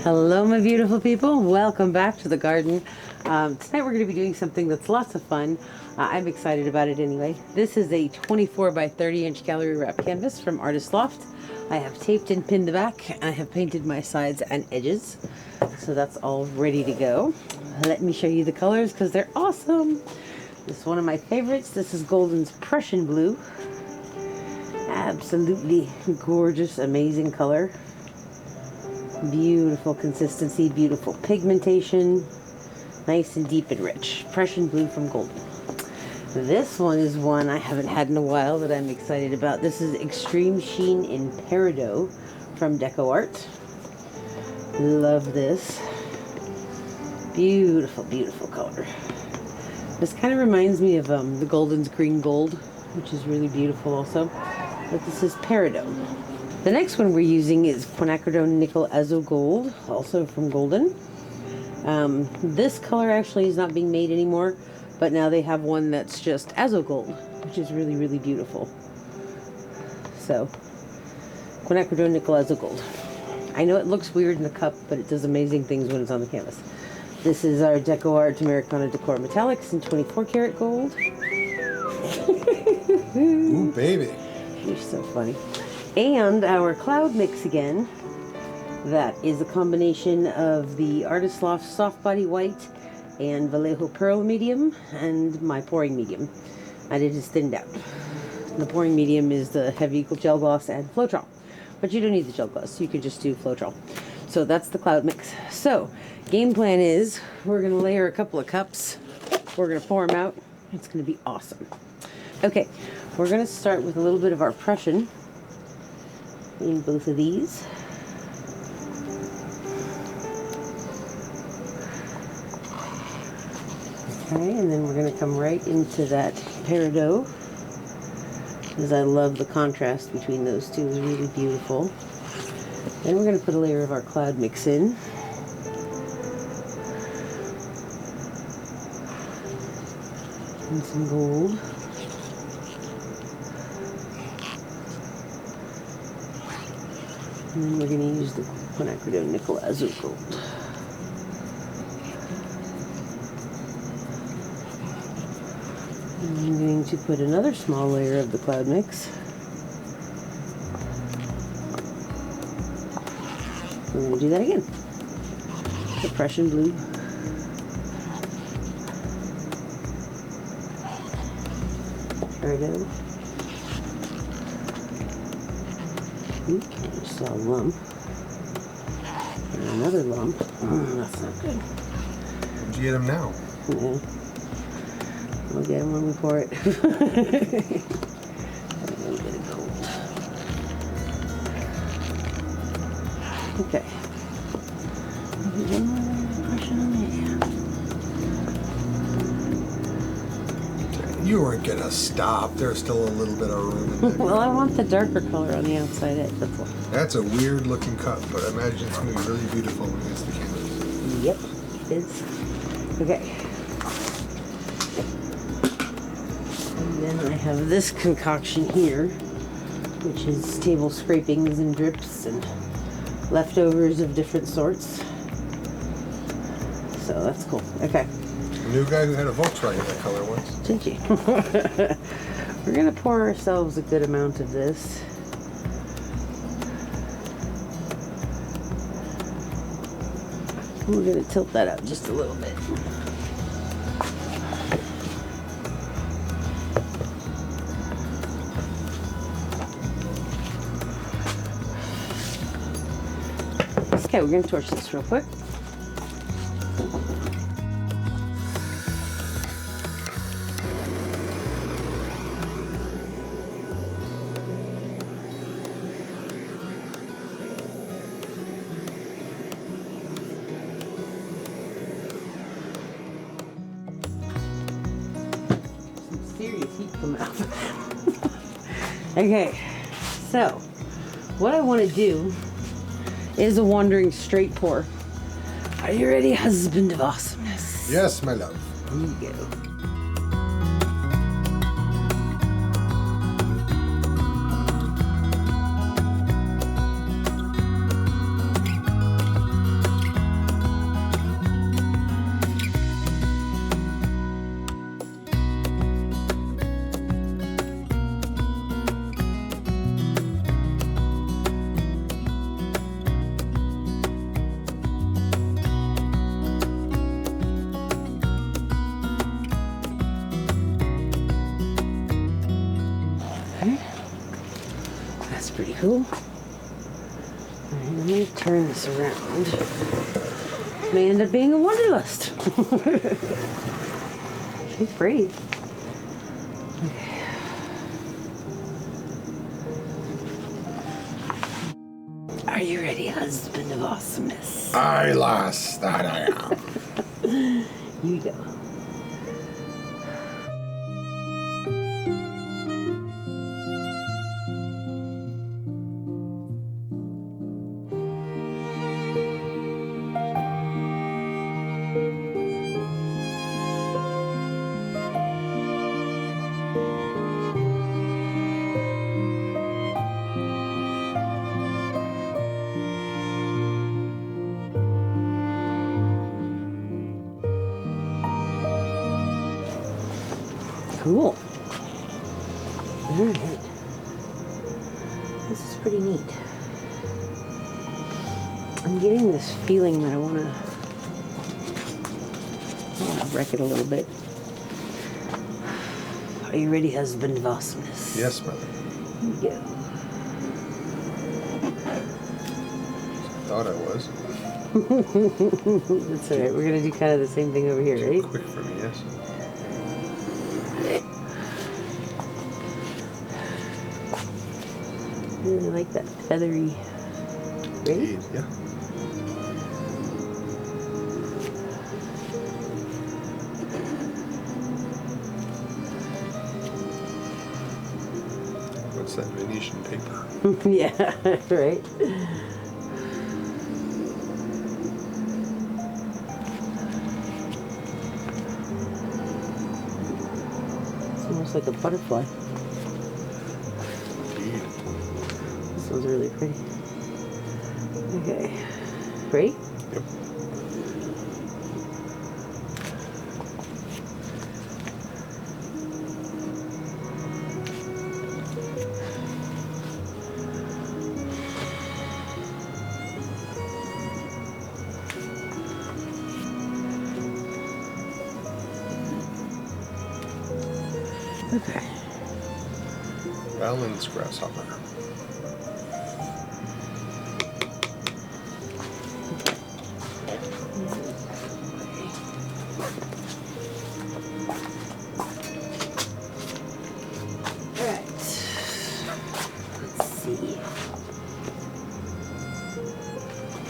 Hello, my beautiful people. Welcome back to the garden. Tonight we're going to be doing something that's lots of fun. I'm excited about it anyway. This is a 24 by 30 inch gallery wrap canvas from Artists Loft. I have taped and pinned the back, and I have painted my sides and edges. So that's all ready to go. Let me show you the colors because they're awesome. This is one of my favorites. This is Golden's Prussian Blue. Absolutely gorgeous, amazing color. Beautiful consistency, beautiful pigmentation, nice and deep and rich. Prussian Blue from Golden. This one is one I haven't had in a while that I'm excited about. This is Extreme Sheen in Peridot from DecoArt. Love this. Beautiful, beautiful color. This kind of reminds me of the Golden's Green Gold, which is really beautiful also. But this is Peridot. The next one we're using is quinacridone Nickel Azo Gold, also from Golden. This color actually is not being made anymore, but now they have one that's just Azo Gold, which is really, really beautiful. So, quinacridone Nickel Azo Gold. I know it looks weird in the cup, but it does amazing things when it's on the canvas. This is our DecoArt Americana Decor Metallics in 24 karat gold. Ooh, baby. You're so funny. And our cloud mix again. That is a combination of the Artists Loft Soft Body White and Vallejo Pearl Medium and my pouring medium. And it is thinned out. The pouring medium is the heavy gel gloss and Floetrol. But you don't need the gel gloss. You can just do Floetrol. So that's the cloud mix. So, game plan is we're going to layer a couple of cups. We're going to pour them out. It's going to be awesome. Okay, we're going to start with a little bit of our Prussian in both of these. Okay, and then we're going to come right into that Peridot, because I love the contrast between those two. It's really beautiful. Then we're going to put a layer of our cloud mix in. And some gold. And then we're going to use the quinacridone Nickel Azo Gold. And I'm going to put another small layer of the cloud mix. We're going to do that again. The Prussian Blue. Peridot. Oop, I just saw a lump. And another lump. Oh, that's not good. Where'd you get them now? Yeah. We'll get them when we pour it. A little bit of gold. Okay. You weren't gonna stop. There's still a little bit of room in there. Well, I want the darker color on the outside edge. That's all. That's a weird looking cup, but I imagine it's gonna be really beautiful against the canvas. Yep, it is. Okay. And then I have this concoction here, which is table scrapings and drips and leftovers of different sorts. So that's cool. Okay. A new guy who had a Volkswagen that color once. Did you? We're going to pour ourselves a good amount of this. We're going to tilt that up just a little bit. Okay, we're going to torch this real quick. Serious heat coming out. Okay, so what I want to do is a wandering straight pour. Are you ready, husband of awesomeness? Yes, my love. Here you go. cool. Alright, I'm going to turn this around. It may end up being a wanderlust. She's pretty. Okay. Are you ready, husband of awesomeness? Aye, lass, that I am. Here you go. Cool. Alright. This is pretty neat. I'm getting this feeling that I want to wreck it a little bit. Are you ready, husband of awesomeness? Yes, mother. Here we go. Thought I was. That's alright. We're going to do kind of the same thing over here, right? Quick for me, yes. Really like that feathery. Ready? Yeah. What's that, Venetian paper? Yeah, right. It's almost like a butterfly. Indeed. This one's really pretty. Okay. Ready? Yep. Okay. Valens grasshopper. Alright. Let's see.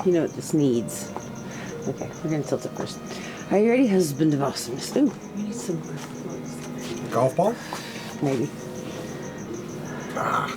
You know what this needs. Okay, we're gonna tilt it first. Are you ready, husband of awesomeness? Ooh, we need some more. Golf ball? Maybe. Ah.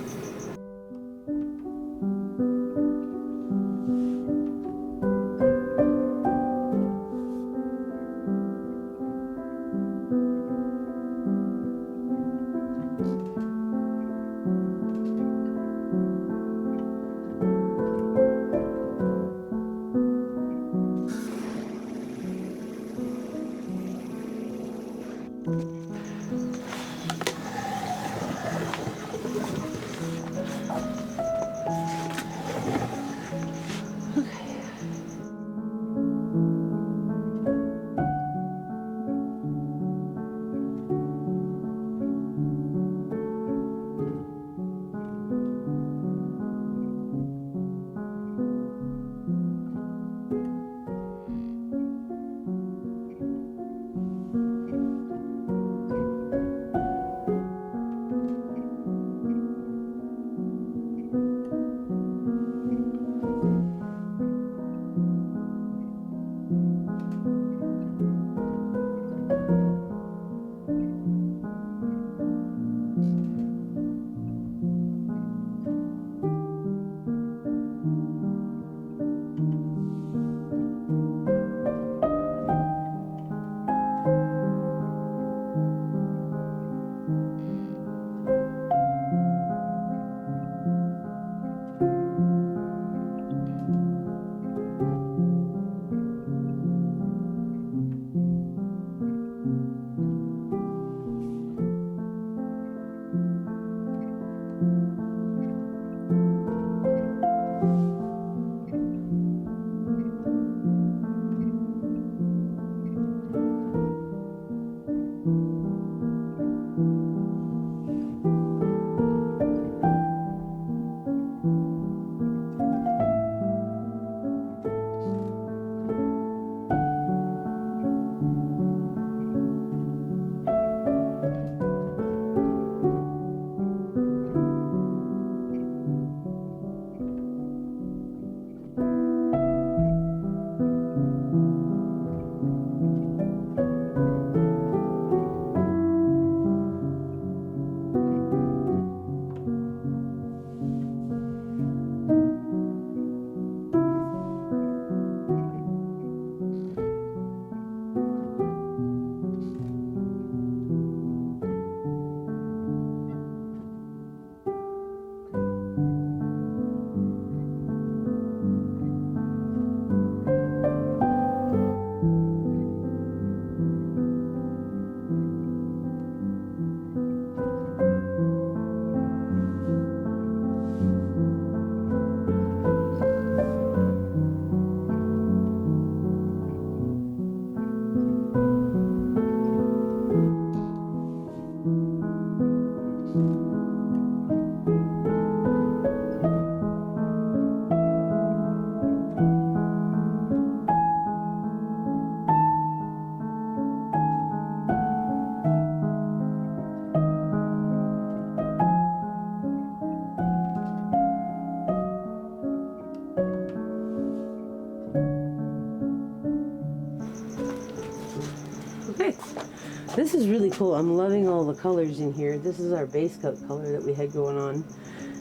This is really cool. I'm loving all the colors in here. This is our base coat color that we had going on.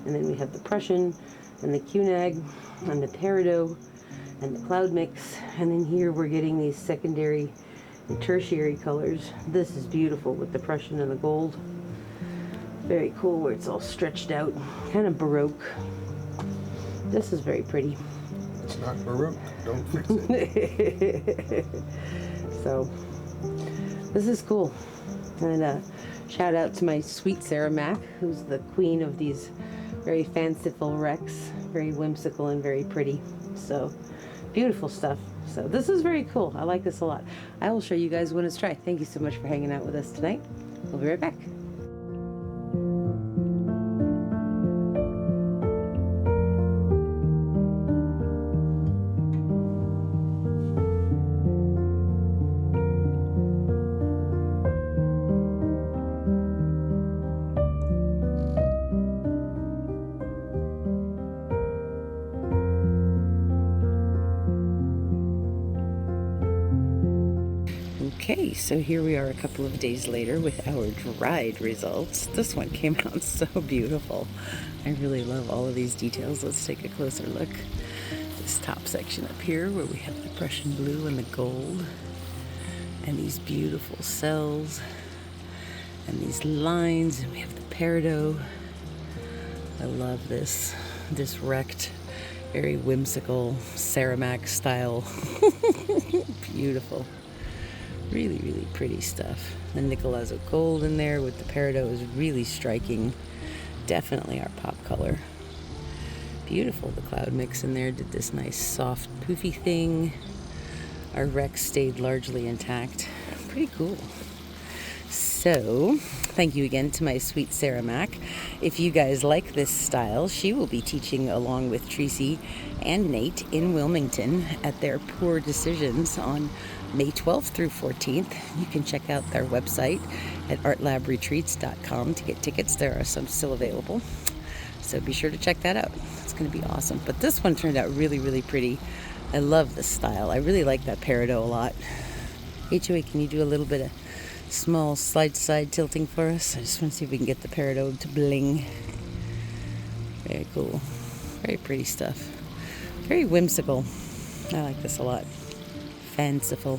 And then we have the Prussian and the QNAG and the Peridot and the cloud mix. And then here we're getting these secondary and tertiary colors. This is beautiful with the Prussian and the gold. Very cool where it's all stretched out, kind of Baroque. This is very pretty. It's not Baroque, don't fix it. So, this is cool. And shout out to my sweet Sarah Mack, who's the queen of these very fanciful wrecks, very whimsical and very pretty. So, beautiful stuff. So, this is very cool. I like this a lot. I will show you guys when it's dry. Thank you so much for hanging out with us tonight. We'll be right back. Okay, so here we are a couple of days later with our dried results. This one came out so beautiful. I really love all of these details. Let's take a closer look. This top section up here where we have the Prussian blue and the gold, and these beautiful cells and these lines, and we have the Peridot. I love this wrecked, very whimsical Sarah Mack style. Beautiful. Really, really pretty stuff. The Nickel Azo Gold in there with the Peridot is really striking. Definitely our pop color. Beautiful. The cloud mix in there did this nice soft poofy thing. Our wreck stayed largely intact. Pretty cool. So, thank you again to my sweet Sarah Mack. If you guys like this style, she will be teaching along with Tracy and Nate in Wilmington at their Poor Decisions on May 12th through 14th. You can check out their website at artlabretreats.com to get tickets. There are some still available, so be sure to check that out. It's going to be awesome. But this one turned out really, really pretty. I love this style. I really like that Peridot a lot. HOA, can you do a little bit of small side-to-side tilting for us? I just want to see if we can get the Peridot to bling. Very cool. Very pretty stuff. Very whimsical. I like this a lot. Fanciful.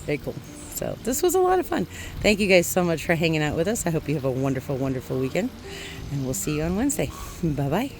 Very cool. So this was a lot of fun. Thank you guys so much for hanging out with us. I hope you have a wonderful, wonderful weekend, and we'll see you on Wednesday. Bye-bye.